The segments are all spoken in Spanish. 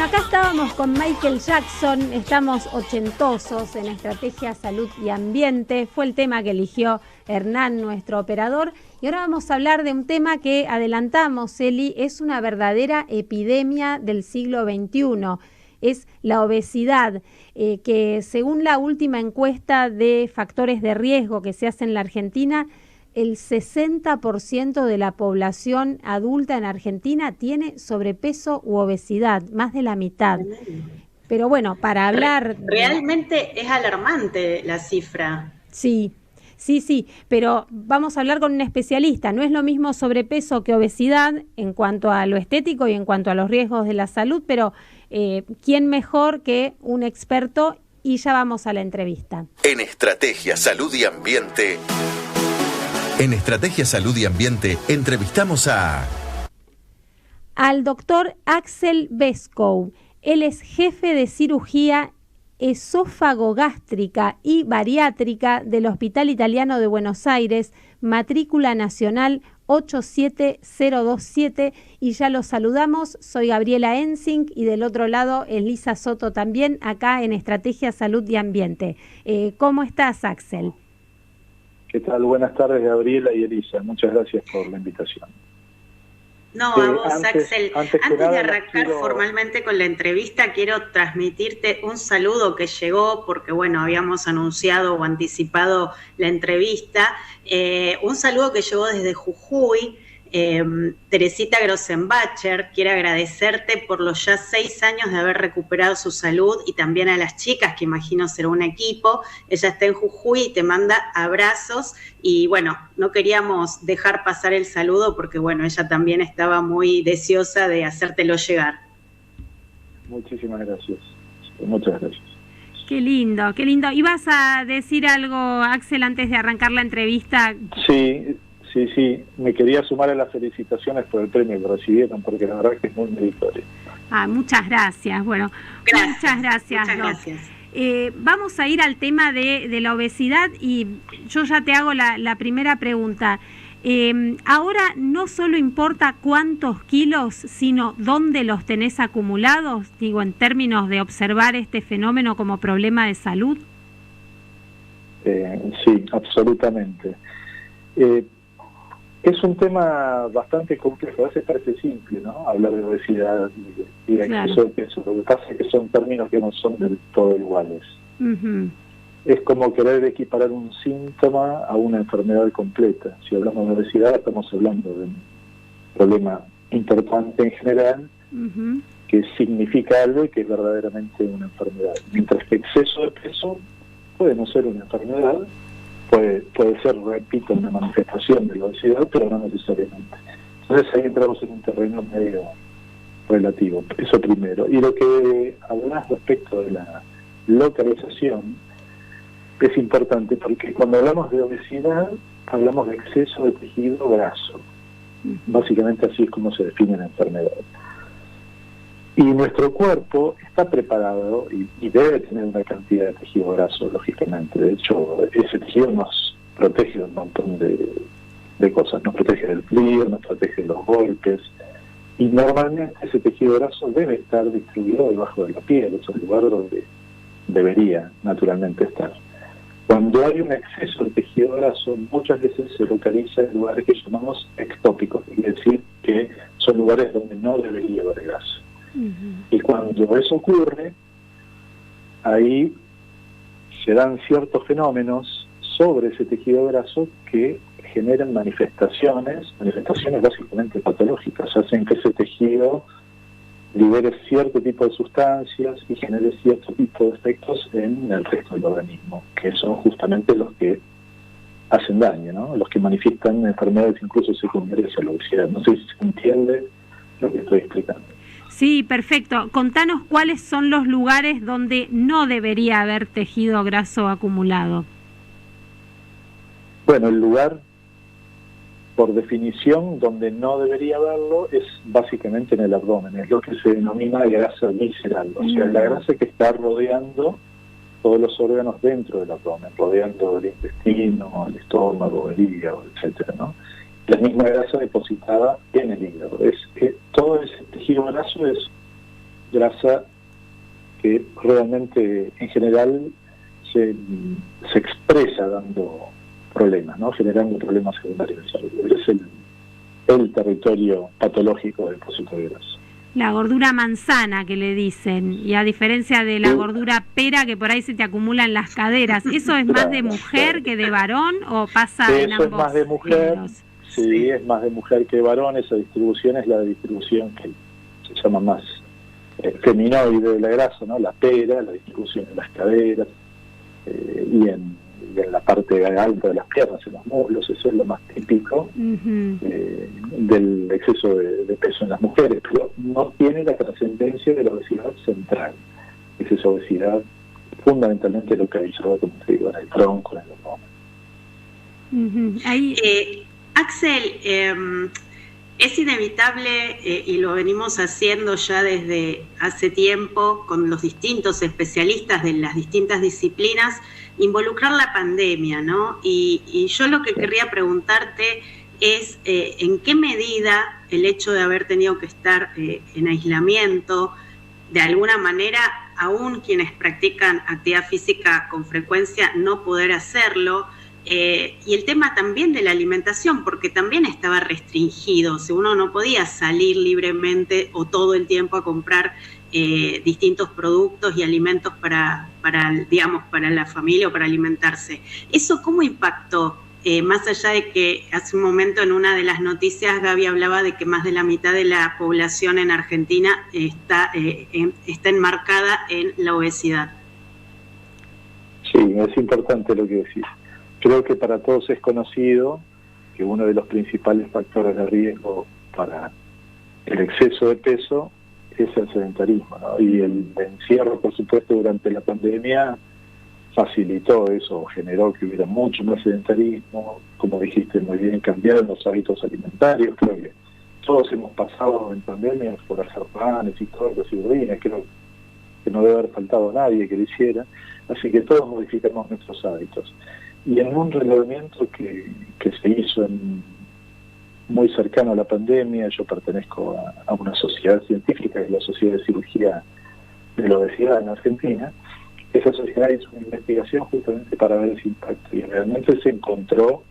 acá estábamos con Michael Jackson, estamos ochentosos en Estrategia, Salud y Ambiente, fue el tema que eligió Hernán, nuestro operador, y ahora vamos a hablar de un tema que adelantamos, Eli, es una verdadera epidemia del siglo XXI, es la obesidad, que según la última encuesta de factores de riesgo que se hace en la Argentina, el 60% de la población adulta en Argentina tiene sobrepeso u obesidad, más de la mitad. Pero bueno, para hablar... Realmente es alarmante la cifra. Sí, pero vamos a hablar con un especialista. No es lo mismo sobrepeso que obesidad en cuanto a lo estético y en cuanto a los riesgos de la salud, pero ¿quién mejor que un experto? Y ya vamos a la entrevista. En Estrategia, Salud y Ambiente... En Estrategia, Salud y Ambiente entrevistamos al doctor Axel Beskow. Él es jefe de cirugía esófago-gástrica y bariátrica del Hospital Italiano de Buenos Aires, matrícula nacional 87027, y ya los saludamos. Soy Gabriela Ensing y del otro lado Elisa Soto también, acá en Estrategia, Salud y Ambiente. ¿Cómo estás, Axel? ¿Qué tal? Buenas tardes, Gabriela y Elisa. Muchas gracias por la invitación. No, a vos, Axel. Antes de arrancar formalmente con la entrevista, quiero transmitirte un saludo que llegó, porque bueno, habíamos anunciado o anticipado la entrevista. Un saludo que llegó desde Jujuy. Teresita Grossenbacher quiere agradecerte por los ya 6 años de haber recuperado su salud, y también a las chicas, que imagino será un equipo. Ella está en Jujuy y te manda abrazos, y bueno, no queríamos dejar pasar el saludo porque bueno, ella también estaba muy deseosa de hacértelo llegar. Muchísimas gracias, muchas gracias. Qué lindo, qué lindo. ¿Ibas a decir algo, Axel, antes de arrancar la entrevista? Sí, me quería sumar a las felicitaciones por el premio que recibieron, porque la verdad que es muy meritorio. Muchas gracias. Bueno, muchas gracias. Vamos a ir al tema de la obesidad, y yo ya te hago la primera pregunta. Ahora no solo importa cuántos kilos, sino dónde los tenés acumulados, digo, en términos de observar este fenómeno como problema de salud. Sí, absolutamente. Es un tema bastante complejo. A veces parece simple, ¿no?, hablar de obesidad y de exceso de peso. Lo que pasa es que son términos que no son del todo iguales. Uh-huh. Es como querer equiparar un síntoma a una enfermedad completa. Si hablamos de obesidad, estamos hablando de un problema importante en general, uh-huh, que significa algo y que es verdaderamente una enfermedad. Mientras que exceso de peso puede no ser una enfermedad, puede ser, repito, una manifestación de la obesidad, pero no necesariamente. Entonces ahí entramos en un terreno medio relativo, eso primero. Y lo que hablas respecto de la localización es importante, porque cuando hablamos de obesidad hablamos de exceso de tejido graso. Básicamente así es como se define la enfermedad. Y nuestro cuerpo está preparado y debe tener una cantidad de tejido graso, lógicamente. De hecho, ese tejido nos protege de un montón de cosas. Nos protege del frío, nos protege de los golpes. Y normalmente ese tejido graso debe estar distribuido debajo de la piel, es el lugar donde debería naturalmente estar. Cuando hay un exceso de tejido graso, muchas veces se localiza en lugares que llamamos ectópicos, es decir, que son lugares donde no debería haber grasa. Y cuando eso ocurre, ahí se dan ciertos fenómenos sobre ese tejido graso que generan manifestaciones básicamente patológicas, hacen que ese tejido libere cierto tipo de sustancias y genere cierto tipo de efectos en el resto del organismo, que son justamente los que hacen daño, ¿no?, los que manifiestan enfermedades incluso secundarias a la obesidad. No sé si se entiende lo que estoy explicando. Sí, perfecto. Contanos cuáles son los lugares donde no debería haber tejido graso acumulado. Bueno, el lugar, por definición, donde no debería haberlo es básicamente en el abdomen. Es lo que se denomina grasa visceral, o sea, la grasa que está rodeando todos los órganos dentro del abdomen, rodeando el intestino, el estómago, el hígado, etcétera, ¿no? La misma grasa depositada en el hígado. Todo ese tejido graso es grasa que realmente en general se expresa dando problemas, ¿no? Generando problemas secundarios de salud. Es el territorio patológico del depósito de grasa. La gordura manzana que le dicen, y a diferencia de la gordura pera que por ahí se te acumula en las caderas, ¿eso es más de mujer que de varón o pasa en ambos? Eso es más de mujer, sí, es más de mujer que de varón. Esa distribución es la distribución que se llama más feminoide de la grasa, ¿no? La pera, la distribución en las caderas y en la parte alta de las piernas, en los muslos. Eso es lo más típico del exceso de peso en las mujeres, pero no tiene la trascendencia de la obesidad central. Es esa obesidad fundamentalmente localizada, como te digo, en el tronco, en el abdomen. Axel, es inevitable, y lo venimos haciendo ya desde hace tiempo con los distintos especialistas de las distintas disciplinas, involucrar la pandemia, ¿no? Y yo lo que querría preguntarte es en qué medida el hecho de haber tenido que estar en aislamiento, de alguna manera, aún quienes practican actividad física con frecuencia, no poder hacerlo, y el tema también de la alimentación, porque también estaba restringido, o sea, uno no podía salir libremente o todo el tiempo a comprar distintos productos y alimentos para la familia o para alimentarse. ¿Eso cómo impactó? Más allá de que hace un momento en una de las noticias Gaby hablaba de que más de la mitad de la población en Argentina está enmarcada en la obesidad. Sí, es importante lo que decís. Creo que para todos es conocido que uno de los principales factores de riesgo para el exceso de peso es el sedentarismo, ¿no? Y el encierro, por supuesto, durante la pandemia facilitó eso, generó que hubiera mucho más sedentarismo. Como dijiste muy bien, cambiaron los hábitos alimentarios. Creo que todos hemos pasado en pandemia por hacer panes y tortas y budines. Creo que no debe haber faltado a nadie que lo hiciera. Así que todos modificamos nuestros hábitos. Y en un relevamiento que se hizo muy cercano a la pandemia, yo pertenezco a una sociedad científica, que es la Sociedad de Cirugía de la Obesidad en Argentina. Esa sociedad hizo una investigación justamente para ver ese impacto, y realmente se encontró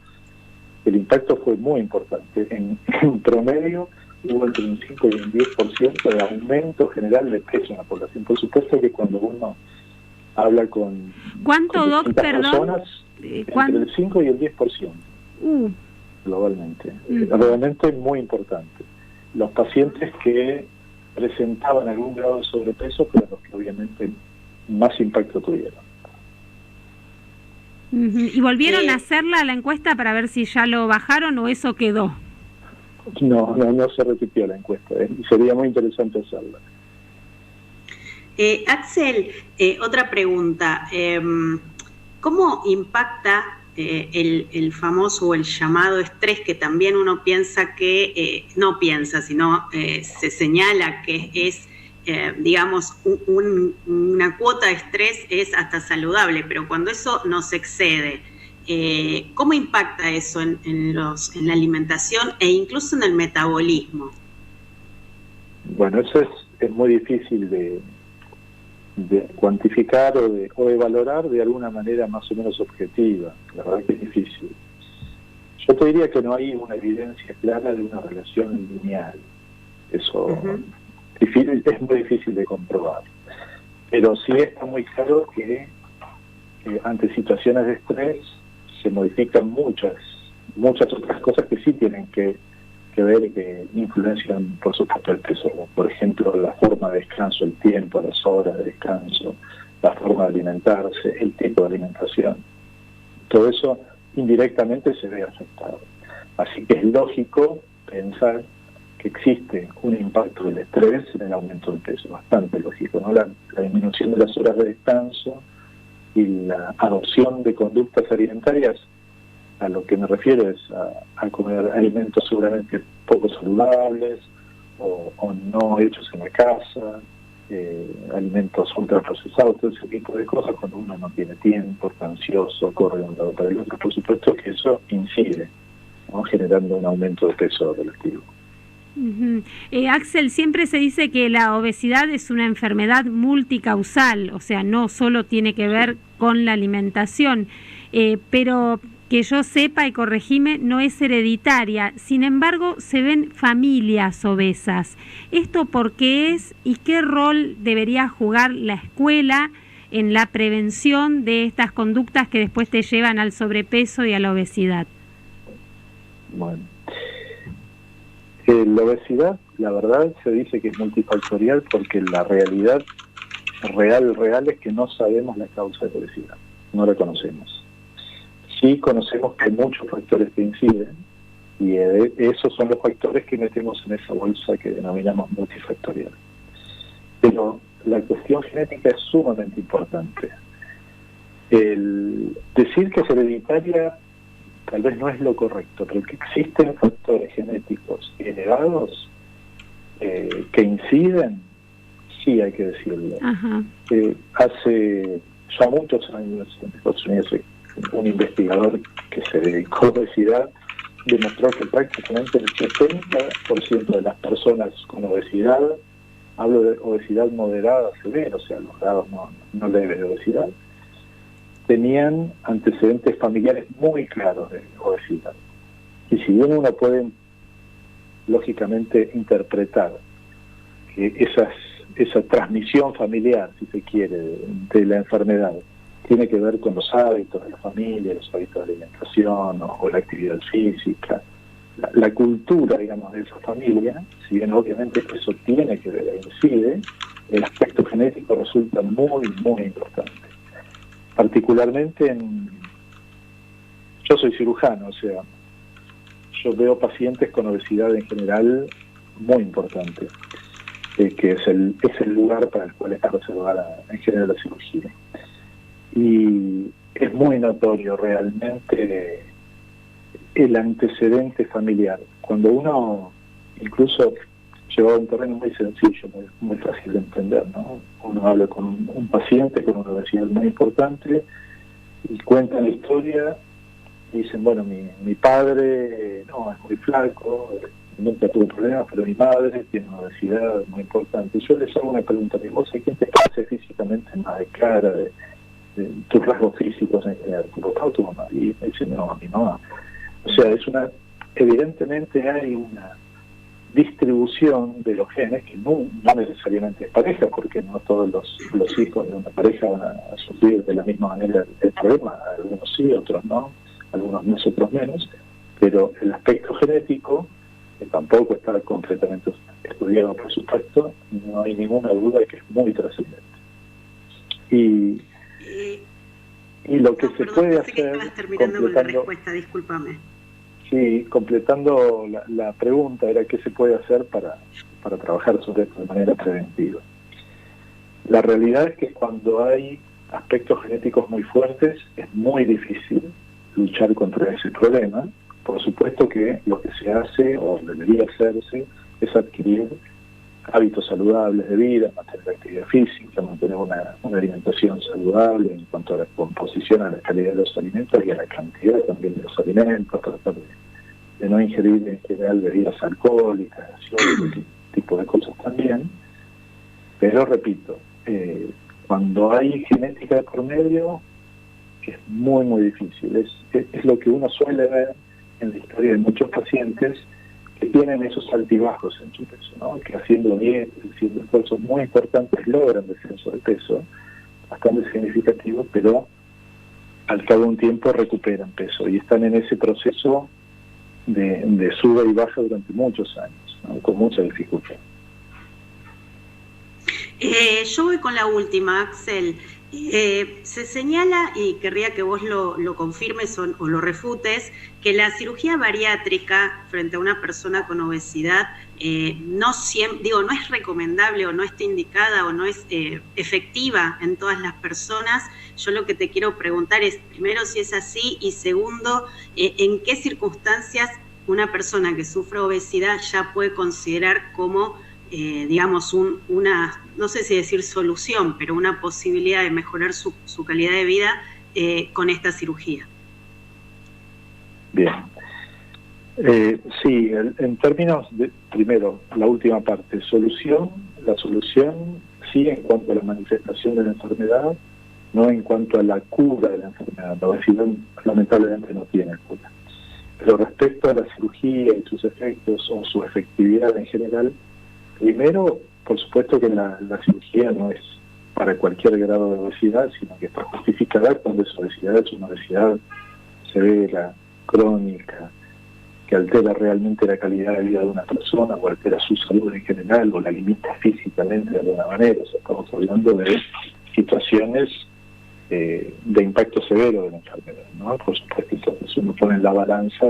que el impacto fue muy importante. En promedio hubo entre un 5 y un 10% de aumento general de peso en la población. Por supuesto que cuando uno habla con personas, entre el 5 y el 10% globalmente. Realmente muy importante. Los pacientes que presentaban algún grado de sobrepeso fueron los que obviamente más impacto tuvieron. ¿Y volvieron a hacerla la encuesta para ver si ya lo bajaron o eso quedó? No se repitió la encuesta. Sería muy interesante hacerla. Axel, otra pregunta. ¿Cómo impacta el famoso o el llamado estrés, que también uno piensa que, no piensa, sino se señala que es, digamos, una cuota de estrés es hasta saludable, pero cuando eso no se excede, ¿cómo impacta eso en la alimentación e incluso en el metabolismo? Bueno, eso es muy difícil de cuantificar o de valorar de alguna manera más o menos objetiva. La verdad que es difícil. Yo te diría que no hay una evidencia clara de una relación lineal. Eso es muy difícil de comprobar. Pero sí está muy claro que ante situaciones de estrés se modifican muchas otras cosas que sí tienen que ver y que influencian, por supuesto, el peso. Por ejemplo, la forma de descanso, el tiempo, las horas de descanso, la forma de alimentarse, el tipo de alimentación. Todo eso indirectamente se ve afectado. Así que es lógico pensar que existe un impacto del estrés en el aumento del peso, bastante lógico, ¿no? La disminución de las horas de descanso y la adopción de conductas alimentarias. A lo que me refiero es a comer alimentos seguramente poco saludables o no hechos en la casa, alimentos ultraprocesados, todo ese tipo de cosas. Cuando uno no tiene tiempo, está ansioso, corre de un lado para el otro, por supuesto que eso incide, ¿no? Generando un aumento de peso relativo. Axel, siempre se dice que la obesidad es una enfermedad multicausal, o sea, no solo tiene que ver con la alimentación, pero que yo sepa, y corregime, no es hereditaria. Sin embargo, se ven familias obesas. ¿Esto por qué es y qué rol debería jugar la escuela en la prevención de estas conductas que después te llevan al sobrepeso y a la obesidad? Bueno, la obesidad, la verdad, se dice que es multifactorial porque la realidad real es que no sabemos la causa de la obesidad, no la conocemos. Sí conocemos que hay muchos factores que inciden y esos son los factores que metemos en esa bolsa que denominamos multifactorial. Pero la cuestión genética es sumamente importante. El decir que es hereditaria tal vez no es lo correcto, pero que existen factores genéticos heredados que inciden, sí hay que decirlo. Hace ya muchos años en Estados Unidos un investigador que se dedicó a obesidad demostró que prácticamente el 70% de las personas con obesidad, hablo de obesidad moderada severa, o sea, los grados no leves de obesidad, tenían antecedentes familiares muy claros de obesidad. Y si bien uno puede, lógicamente, interpretar que esa transmisión familiar, si se quiere, de la enfermedad, tiene que ver con los hábitos de la familia, los hábitos de alimentación o la actividad física, la cultura, digamos, de esa familia, si bien obviamente eso tiene que ver, incide, el aspecto genético resulta muy, muy importante. Particularmente yo soy cirujano, o sea, yo veo pacientes con obesidad en general muy importante, que es el lugar para el cual está reservada en general la cirugía. Y es muy notorio realmente el antecedente familiar. Cuando uno, incluso llevado a un terreno muy sencillo, muy fácil de entender, ¿no? Uno habla con un paciente con una obesidad muy importante y cuenta la historia y dicen, bueno, mi padre no es muy flaco, nunca tuvo problemas, pero mi madre tiene una obesidad muy importante. Yo les hago una pregunta, ¿vos a quién te parece físicamente más de cara, de tus rasgos físicos en general, tu papá o tu mamá? Y me dicen, no, a mi mamá. O sea, evidentemente hay una distribución de los genes que no necesariamente es pareja, porque no todos los hijos de una pareja van a sufrir de la misma manera el problema, algunos sí, otros no, algunos más, otros menos, pero el aspecto genético, que tampoco está completamente estudiado, por supuesto, no hay ninguna duda de que es muy trascendente. Y lo que se puede hacer... Que estabas terminando con la respuesta, discúlpame. Sí, completando la pregunta, era qué se puede hacer para trabajar sobre esto de manera preventiva. La realidad es que cuando hay aspectos genéticos muy fuertes, es muy difícil luchar contra ese problema. Por supuesto que lo que se hace, o debería hacerse, es adquirir hábitos saludables de vida, mantener la actividad física, mantener una alimentación saludable en cuanto a la composición, a la calidad de los alimentos y a la cantidad también de los alimentos, tratar de no ingerir en general bebidas alcohólicas, ese tipo de cosas también. Pero repito, cuando hay genética de por medio, es muy, muy difícil. Es lo que uno suele ver en la historia de muchos pacientes que tienen esos altibajos en su peso, ¿no? Que haciendo dietas, haciendo esfuerzos muy importantes logran descenso de peso bastante significativo, pero al cabo de un tiempo recuperan peso y están en ese proceso de sube y baja durante muchos años, ¿no? Con mucha dificultad. Yo voy con la última, Axel. Se señala, y querría que vos lo confirmes o lo refutes, que la cirugía bariátrica frente a una persona con obesidad no es recomendable o no está indicada o no es efectiva en todas las personas. Yo lo que te quiero preguntar es, primero, si es así, y segundo, en qué circunstancias una persona que sufre obesidad ya puede considerar como digamos, una, no sé si decir solución, pero una posibilidad de mejorar su calidad de vida con esta cirugía. Bien. Sí, en términos de, primero, la última parte, la solución sí en cuanto a la manifestación de la enfermedad, no en cuanto a la cura de la enfermedad. La obesidad lamentablemente no tiene cura. Pero respecto a la cirugía y sus efectos o su efectividad en general, primero, por supuesto que la cirugía no es para cualquier grado de obesidad, sino que está justificada cuando esa obesidad es una obesidad severa, crónica, que altera realmente la calidad de vida de una persona o altera su salud en general o la limita físicamente de alguna manera. O sea, estamos hablando de situaciones de impacto severo de la enfermedad, ¿no? Por supuesto, entonces uno pone en la balanza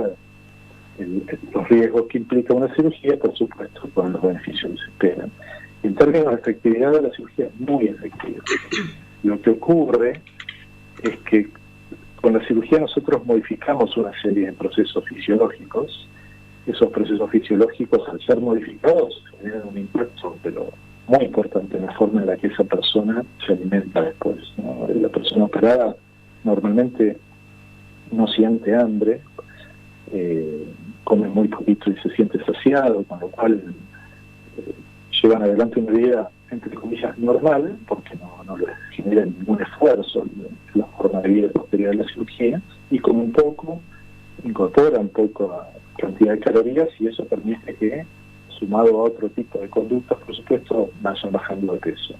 los riesgos que implica una cirugía, por supuesto, con los beneficios que se esperan. En términos de efectividad de la cirugía, es muy efectiva. Lo que ocurre es que con la cirugía nosotros modificamos una serie de procesos fisiológicos. Esos procesos fisiológicos, al ser modificados, generan un impacto, pero muy importante en la forma en la que esa persona se alimenta después, ¿no? La persona operada normalmente no siente hambre, come muy poquito y se siente saciado, con lo cual llevan adelante una vida, entre comillas, normal, porque no les genera ningún esfuerzo la forma de vida posterior a la cirugía, y con un poco, incorporan poca cantidad de calorías, y eso permite que, sumado a otro tipo de conductas, por supuesto, vayan bajando de peso.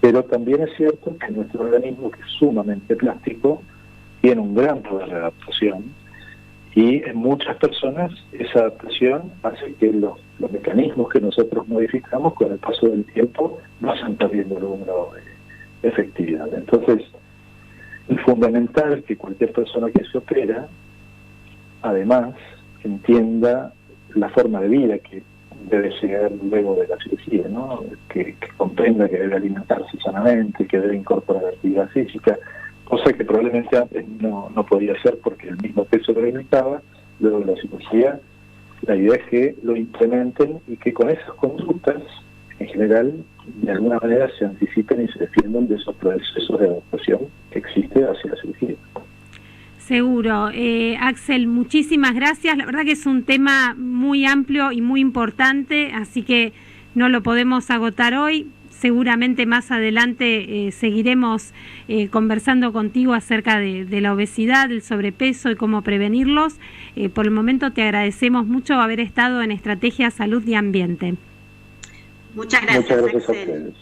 Pero también es cierto que nuestro organismo, que es sumamente plástico, tiene un gran poder de adaptación, y en muchas personas esa adaptación hace que los mecanismos que nosotros modificamos con el paso del tiempo vayan perdiendo algún grado de efectividad. Entonces, es fundamental que cualquier persona que se opera, además, entienda la forma de vida que debe seguir luego de la cirugía, ¿no? Que comprenda que debe alimentarse sanamente, que debe incorporar actividad física, cosa que probablemente antes no podía hacer porque el mismo peso lo limitaba. Luego de la cirugía, la idea es que lo implementen y que con esas conductas, en general, de alguna manera se anticipen y se defiendan de esos procesos de adaptación que existe hacia la cirugía. Seguro. Axel, muchísimas gracias. La verdad que es un tema muy amplio y muy importante, así que no lo podemos agotar hoy. Seguramente más adelante seguiremos conversando contigo acerca de la obesidad, del sobrepeso y cómo prevenirlos. Por el momento te agradecemos mucho haber estado en Estrategia Salud y Ambiente. Muchas gracias a Axel. ustedes.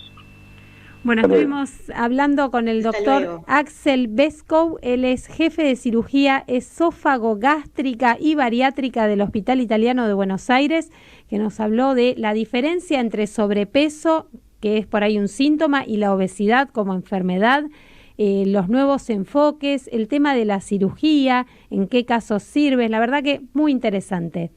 Bueno, estuvimos hablando con el doctor Axel Beskow. Él es jefe de cirugía esófago, gástrica y bariátrica del Hospital Italiano de Buenos Aires, que nos habló de la diferencia entre sobrepeso, que es por ahí un síntoma, y la obesidad como enfermedad, los nuevos enfoques, el tema de la cirugía, en qué casos sirve. La verdad que muy interesante.